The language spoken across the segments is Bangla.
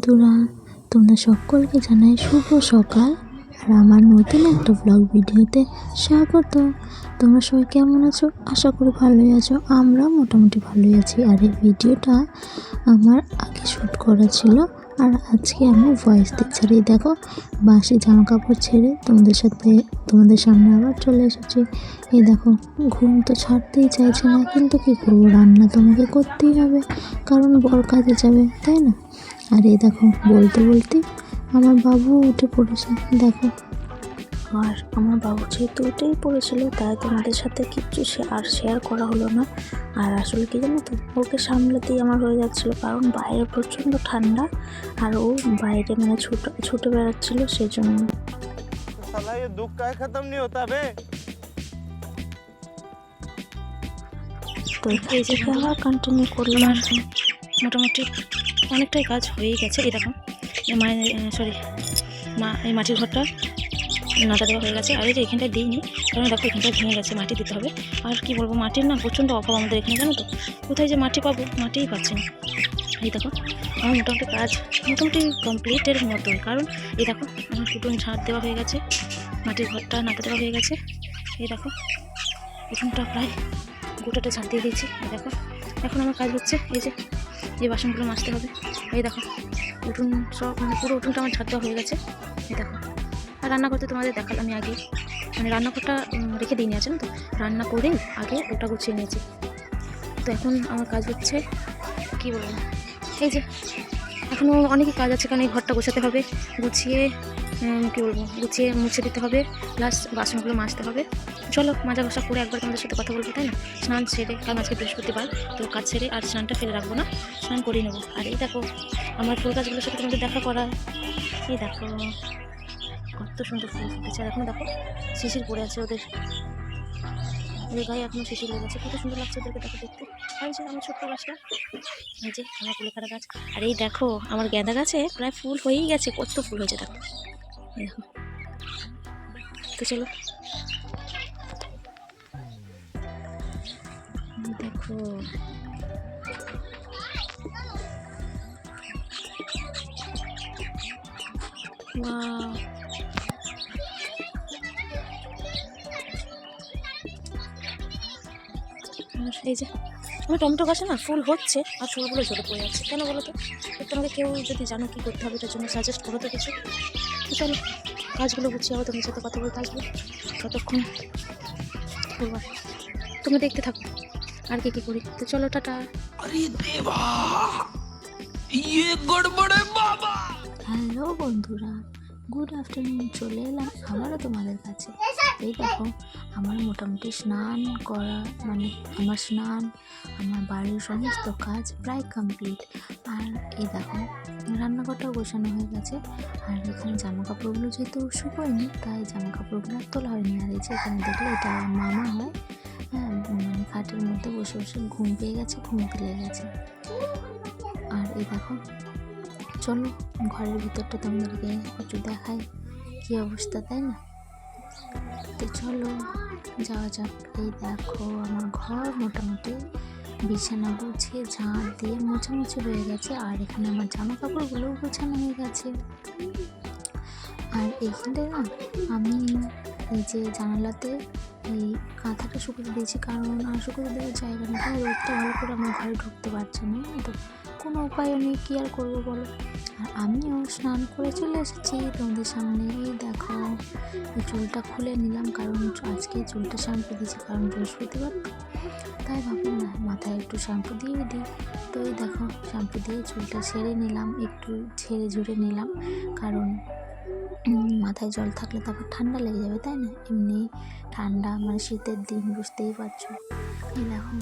বন্ধুরা, তোমরা সকলকে জানাই শুভ সকাল। আর আমার নতুন একটা ব্লগ ভিডিওতে স্বাগত। তোমরা সবাই কেমন আছো? আশা করি ভালোই আছো। আমরা মোটামুটি ভালোই আছি। আর এই ভিডিওটা আমার আগে শ্যুট করা ছিল, আর আজকে আমি ভয়েস দিচ্ছি। আর এই দেখো, বাসি জামা কাপড় ছেড়ে তোমাদের সামনে আবার চলে এসেছি। এই দেখো, ঘুম তো ছাড়তেই চাইছে না, কিন্তু কী করবো, রান্না তোমাকে করতেই হবে, কারণ বর কাজে যাবে, তাই না? আর এই দেখো, বলতে বলতে আমার বাবু উঠে পড়েছে, দেখো। আর আমার বাবু যেহেতু উঠেই পড়েছিল, তাই তোমাদের সাথে কিচ্ছু শেয়ার করা হলো না। আর আসলে কি জানো তো, ওকে সামলাতেই আমার হয়ে যাচ্ছিলো, কারণ বাইরে প্রচণ্ড ঠান্ডা, আর ও বাইরে মানে ছুটে বেড়াচ্ছিল, সেজন্য। তো এই যে আবার কন্টিনিউ করলাম। মোটামুটি অনেকটাই কাজ হয়েই গেছে। এরকম এই মাটির ঘরটা নাটা দেওয়া হয়ে গেছে। আর এই যে এখানটায় দিইনি, কারণ দেখো এখানটায় ভেঙে গেছে, মাটি দিতে হবে। আর কি বলবো, মাটির না প্রচণ্ড অভাব আমাদের এখানে, জানো তো। কোথায় যে মাটি পাবো, মাটিই পাচ্ছি না। এই দেখো, আমার মোটামুটি কাজ কমপ্লিটের মতোই, কারণ এই দেখো আমার কুটুন ঝাড় দেওয়া হয়ে গেছে, মাটির ঘরটা নাটা দেওয়া হয়ে গেছে। এই দেখো উঠোনটা প্রায় গোটাটা ঝাড় দিয়ে দিয়েছি। এই দেখো, এখন আমার কাজ হচ্ছে এই বাসনগুলো মাজতে হবে। এই দেখো উঠোন সব পুরো উঠোনটা আমার ঝাড় দেওয়া হয়ে গেছে। এই দেখো, আর রান্না করতে তোমাদের দেখালাম আমি আগে, রান্নাঘরটা রেখে দিই নিয়েছেন তো, রান্না করেই আগে ওটা গুছিয়ে নিয়েছি। তো এখন আমার কাজ হচ্ছে, কি বলবো, এই যে এখনও অনেকই কাজ আছে, কারণ এই ঘরটা গোছাতে হবে, গুছিয়ে গুছিয়ে মুছে দিতে হবে, প্লাস বাসনগুলো মাজতে হবে। চলো মাজা ঘষা করে একবার তোমাদের সাথে কথা বলবো, তাই না? স্নান সেরে, কারণ আজকে বৃহস্পতিবার, তো কাজ সেরে আর স্নানটা ফেলে রাখবো না, স্নান করেই নেবো। আর এই দেখো আমার ফুল গাছগুলোর সাথে তোমাদের দেখা করা। এই দেখো কত সুন্দর ফুল ফুটেছে, আর এখনো দেখো শিশির পড়ে আছে, ওদের গায়ে এখনো শিশির লেগে গেছে, কত সুন্দর লাগছে ওদেরকে দেখো দেখতে। আর যে আমার ছোট্ট গাছটা, এই যে আমার কুলেখাড়া গাছ। আর এই দেখো আমার গাঁদা গাছে প্রায় ফুল হয়েই গেছে, কত ফুল হয়েছে দেখো। দেখো, তো চলো দেখো, এই যে আমার টমেটো গাছে না ফুল হচ্ছে, আর ফুলগুলো ঝরে পড়ে যাচ্ছে, কেন বলো তো? তোমাকে কেউ যদি জানো কি করতে হবে, তার জন্য সাজেস্ট করো তো কিছু। তো চলো কাজগুলো গুছিয়ে আবার তোমার সাথে কথা বলতে আসবো, ততক্ষণ বলবো তুমি দেখতে থাকো আর কি করি। তো চলো, টাটা। হ্যালো বন্ধুরা, গুড আফটারনুন। চলে এলাম আবারও তোমাদের কাছে। এই দেখো, আমার মোটামুটি স্নান করা, মানে আমার স্নান, আমার বাড়ির সমস্ত কাজ প্রায় কমপ্লিট। আর এই দেখো রান্নাঘরটাও গোছানো হয়ে গেছে। আর এখানে জামা কাপড়গুলো যেহেতু শুকোয়নি, তাই জামা কাপড়গুলো তোলা হয়নি। আর এই যে এখানে দেখলে, এটা মামা হয়, হ্যাঁ, মানে খাটের মধ্যে বসে বসে ঘুম পেয়ে গেছে, ঘুমোতে লেগে গেছে। আর এই দেখো, চলো ঘরের ভিতরটা তোমাদেরকে একটু দেখাই কি অবস্থা, তাই না? তো চলো যাওয়া যাক। এই দেখো আমার ঘর মোটামুটি বিছানা গুছিয়ে ঝাঁট দিয়ে মোছামুছি হয়ে গেছে। আর এখানে আমার জামা কাপড়গুলোও গোছানো হয়ে গেছে। আর এইখানটায় না আমি এই যে জানালাতে এই কাঁথাটা শুকোতে দিয়েছি, কারণ আর শুকোতে দেওয়ার জায়গা নেই, তাই রোদটা ভালো করে আমার ঘরে ঢুকতে পারছে না, তো কোনো উপায়ও নেই, কী আর করবো বলো। আর আমিও স্নান করে চলে এসেছি তোমাদের সামনে। এই দেখো, এই চুলটা খুলে নিলাম, কারণ আজকে চুলটা শ্যাম্পু দিয়েছি, কারণ বৃহস্পতিবার, তাই ভাবলাম না মাথায় একটু শ্যাম্পু দিয়ে দিই। তো এই দেখো শ্যাম্পু দিয়ে চুলটা ছেড়ে নিলাম, একটু ঝেড়ে ঝুড়ে নিলাম, কারণ মাথায় জল থাকলে তারপর ঠান্ডা লেগে যাবে, তাই না? এমনি ঠান্ডা, মানে শীতের দিন, বুঝতেই পারছো। এই দেখো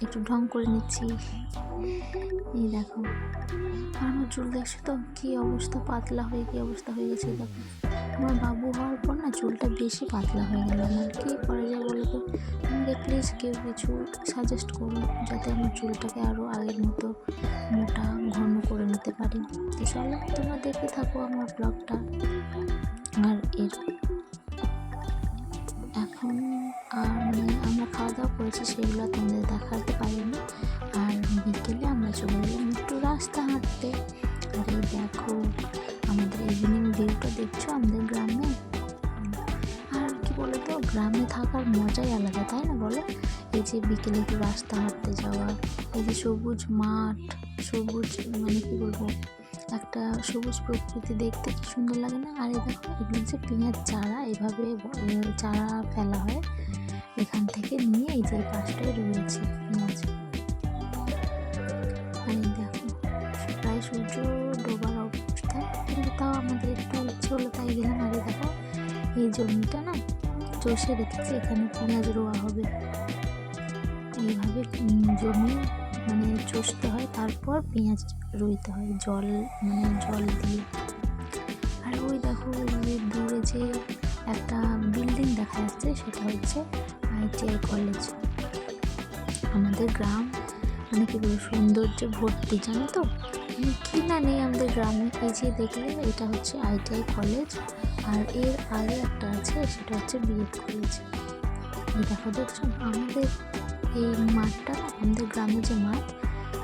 একটু ঢং করে নিচ্ছি। এই দেখো, আর আমার চুল দেখছো তো কী অবস্থা, পাতলা হয়ে কী অবস্থা হয়ে গেছে। দেখো আমার বাবু হওয়ার পর না চুলটা বেশি পাতলা হয়ে গেল। আমার কী করা যায় বলো তো? আমাকে প্লিজ কেউ কিছু সাজেস্ট করুন, যাতে আমার চুলটাকে আরও আগের মতো মোটা ঘন করে নিতে পারি। তো চলো তোমরা দেখতে থাকো আমার ব্লগটা। আর এখন মানে আমরা খাওয়া দাওয়া করেছি, সেগুলো তোমাদের দেখাতে পারিনি। আর বিকেলে আমরা চলে গেলাম একটু রাস্তা হাঁটতে। আর এই দেখো আমাদের ইভিনিং ভিউটা দেখছো আমাদের গ্রামে। আর কি বলো তো, গ্রামে থাকার মজাই আলাদা, তাই না বলো? এই যে বিকেলে একটু রাস্তা হাঁটতে যাওয়া, এই যে সবুজ মাঠ, সবুজ মানে কি বলবো, একটা সবুজ প্রকৃতি দেখতে কি সুন্দর লাগে না? আর এই দেখো এগুলো যে পেঁয়াজ চারা, এভাবে চারা ফেলা হয় এখান থেকে নিয়ে এই যে এই পাশটায় রয়েছে পেঁয়াজ। আর এই দেখো প্রায় সূর্য ডোবার অবস্থায়, কিন্তু তাও আমাদের একটু ইচ্ছে হলো তাই গেলাম। আর এই দেখো এই জমিটা না চষে রেখেছে, এখানে পেঁয়াজ রোয়া হবে। এইভাবে জমি মানে চষতে হয়, তারপর পেঁয়াজ রুইতে হয় জল দিয়ে। আর ওই দেখো দূরে যে একটা বিল্ডিং দেখা যাচ্ছে, সেটা হচ্ছে ITI কলেজ। আমাদের গ্রাম মানে কি বলবো সৌন্দর্যে ভর্তি, জানো তো, কি না নেই আমাদের গ্রামে। এই যে দেখলে এটা হচ্ছে ITI কলেজ, আর এর আগে একটা আছে সেটা হচ্ছে BEd কলেজ। এই দেখো দেখছো আমাদের এই মাঠটা, আমাদের গ্রামে যে মাঠ,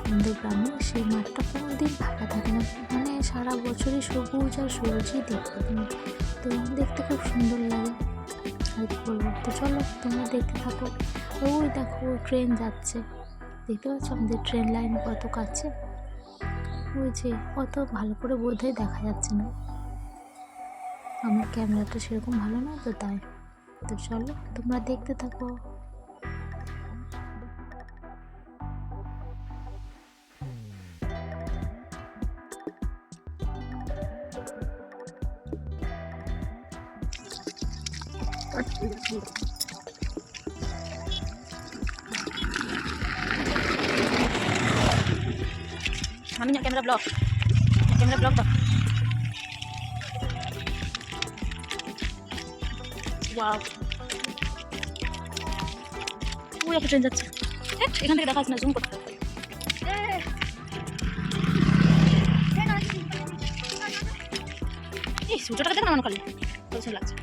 আমাদের গ্রামে সেই মাঠটা কোনো দিন ফাঁকা থাকে না, মানে সারা বছরই সবুজ আর সবুজই দেখতে তুমি, তো দেখতে খুব সুন্দর লাগে। আর কি বলবো, তো চলো তোমরা দেখতে থাকো। ওই দেখো ট্রেন যাচ্ছে, দেখতে পাচ্ছ আমাদের ট্রেন লাইন কত কাছে। ওই যে অত ভালো করে বোধহয় দেখা যাচ্ছে না, আমার ক্যামেরাটা সেরকম ভালো না তো তাই। তো চলো তোমরা দেখতে থাকো। Mami nya kamera vlog bang. Wow. ওই একটা ট্রেন যাচ্ছে, এখান থেকে দেখা যাচ্ছে না, জুম করতে হবে। এই সূর্যটাকে দেখো না কালে কত সুন্দর লাগছে।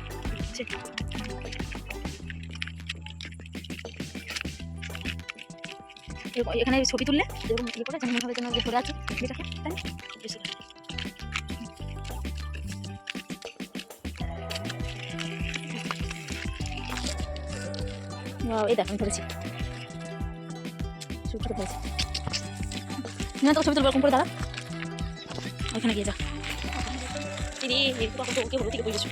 এখানে ছবি তুললে যেরকম ইয়ে করে যেন মনে হবে যেন ধরে আছে এটাকে, তাই না? এই দেখ আমি ধরেছি, সূর্যটা ধরেছি না, তো ছবি তুলবো এরকম করে, দাঁড়া ওইখানে গিয়ে যা। ওকে বলো থেকে বলেছো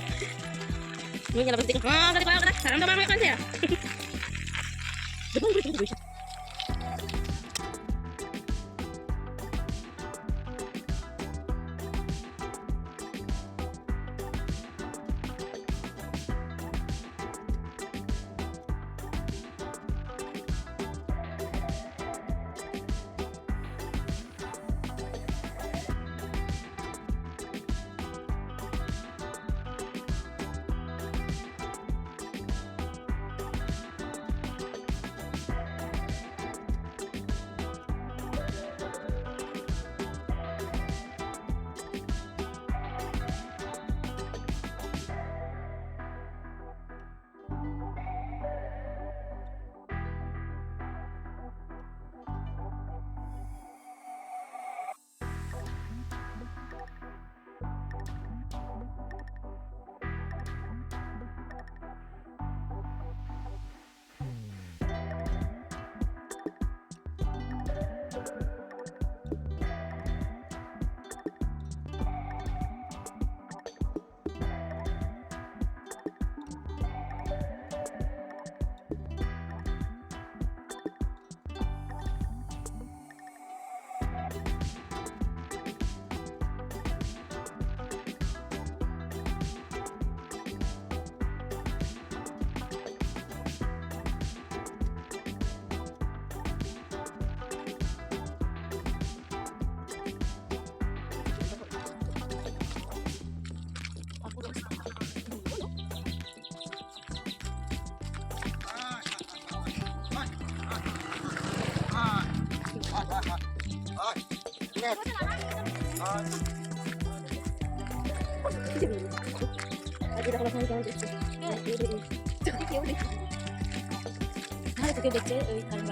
দেখছে ওই কারণ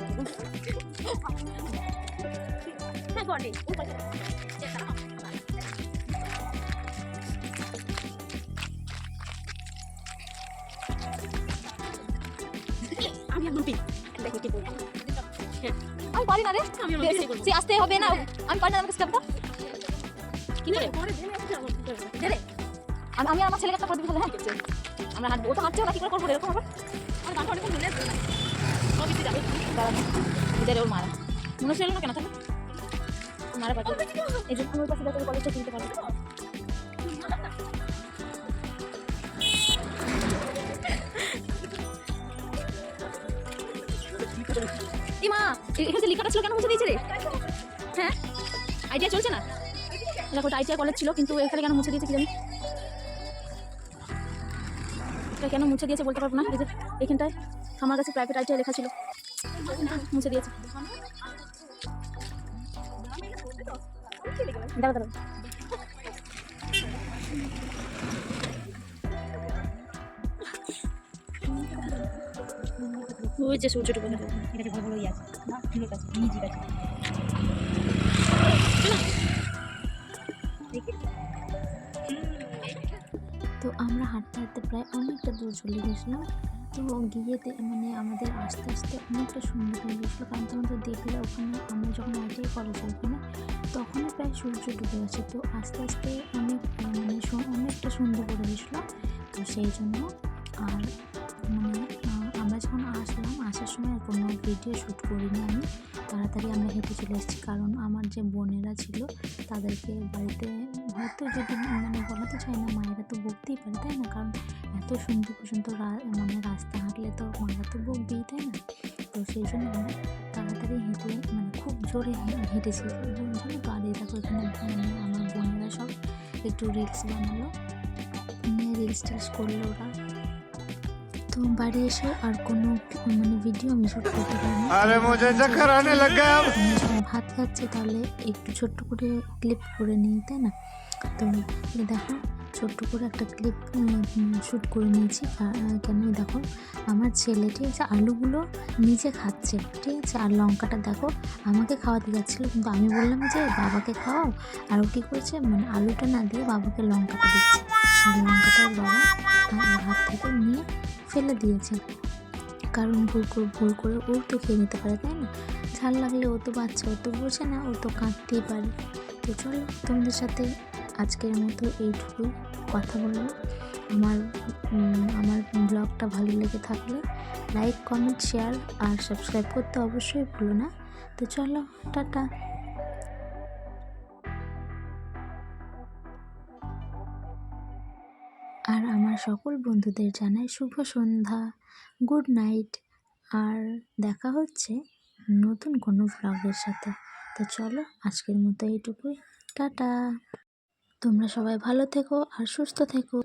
আমি একদম ঠিক দেখো কি বলবো আমি পারি না রে সে আসতে হবে না আমি পারি না আমাকে স্টেপ দাও কি করে দে রে আমি আর আমার ছেলেকে একটা করে দিবি তাহলে হ্যাঁ আমরা হাঁটবো ও তো হাঁটছেও না কি করে করবো এরকম হবে আমার গানটা অনেক মনে আছে সবই যাবে দাঁড়ানো এদের ওর মারা মনে ছিল না কেন তাহলে মারা পাঠাবো এই জন্য আমি ওর কাছে যাতে কলেজটা তুলতে পারবো মা এখানে লেখাটা ছিল কেন মুছে দিয়েছে রে হ্যাঁ আইডিয়া চলছে না দেখো আইটিআই কলেজ ছিল কিন্তু এখানে কেন মুছে দিয়েছে কি জানি এটা কেন মুছে দিয়েছে বলতে পারবো না এই যে এখানটায় আমার কাছে প্রাইভেট আইটিআই লেখা ছিল মুছে দিয়েছে দাঁড়া দাঁড়া ওই যে সূর্য ডুবে গেছে এটা ভালো ভালোই আছে না ঠিক আছে নিজি আছে তো আমরা হাঁটতে হাঁটতে প্রায় অনেকটা দূর চলে গেছিলাম। তো গিয়েতে মানে আমাদের আস্তে আস্তে অনেকটা সুন্দর হয়ে গেছিলো, কারণ তোমাদের দেখলে ওখানে আমরা যখন আইটিআই কলেজে ওখানে তখনই প্রায় সূর্য ডুবে গেছে। তো আস্তে আস্তে অনেক মানে অনেকটা সুন্দর করে গেছিলো। তো সেই জন্য আর মানে আমরা যখন আসলাম আসার সময় আর কোনো ভিডিও শ্যুট করিনি আমি, তাড়াতাড়ি আমরা হেঁটে চলে এসেছি, কারণ আমার যে বোনেরা ছিল তাদেরকে বাড়িতে হয়তো যদি মানে বলা তো চাই না, মায়েরা তো বকতেই পারে তাই না, কারণ এত সুন্দর পর্যন্ত মানে রাস্তা হাঁটলে তো মায়েরা তো বকবেই তাই না। তো সেই জন্য আমরা তাড়াতাড়ি হেঁটে মানে খুব জোরে হেঁটেছি জানো তো। আর এই দেখো এখানে মানে আমার বোনেরা সব একটু রিলস বানালো, রিলস টিলস করলো ওরা। তো বাড়ি এসে আর কোনো মানে ভিডিও আমি শ্যুট করতে পারিনি। ভাত খাচ্ছি তাহলে একটু ছোট্ট করে ক্লিপ করে নিই তাই না। তো দেখো ছোট্ট করে একটা ক্লিপ শ্যুট করে নিয়েছি। কেন দেখো আমার ছেলে ঠিক আছে আলুগুলো নিজে খাচ্ছে ঠিক আছে, আর লঙ্কাটা দেখো আমাকে খাওয়াতে যাচ্ছিলো, কিন্তু আমি বললাম যে বাবাকে খাওয়াও, আর ও কী করেছে মানে আলুটা না দিয়ে বাবাকে লঙ্কাটা দিচ্ছে, আর লঙ্কাটা ওর বাবা ওর হাত থেকে নিয়ে ফেলে দিয়েছে, কারণ ভুল করে ও তো খেয়ে নিতে পারে তাই না। ঝাল লাগলে ও তো বাচ্চা, ও তো বোঝে না, ও তো কাঁদতেই পারে। তো চলো তোমাদের সাথে আজকের মতো এইটুকুই কথা বলবো। আমার ব্লগটা ভালো লেগে থাকলে লাইক কমেন্ট শেয়ার আর সাবস্ক্রাইব করতে অবশ্যই ভুলো না। তো চলো টাটা। আর আমার সকল বন্ধুদের জানাই শুভ সন্ধ্যা, গুড নাইট, আর দেখা হচ্ছে নতুন কোনো ভ্লগের সাথে। তো চলো আজকের মতো এইটুকুই, টাটা। তোমরা সবাই ভালো থেকো আর সুস্থ থেকো।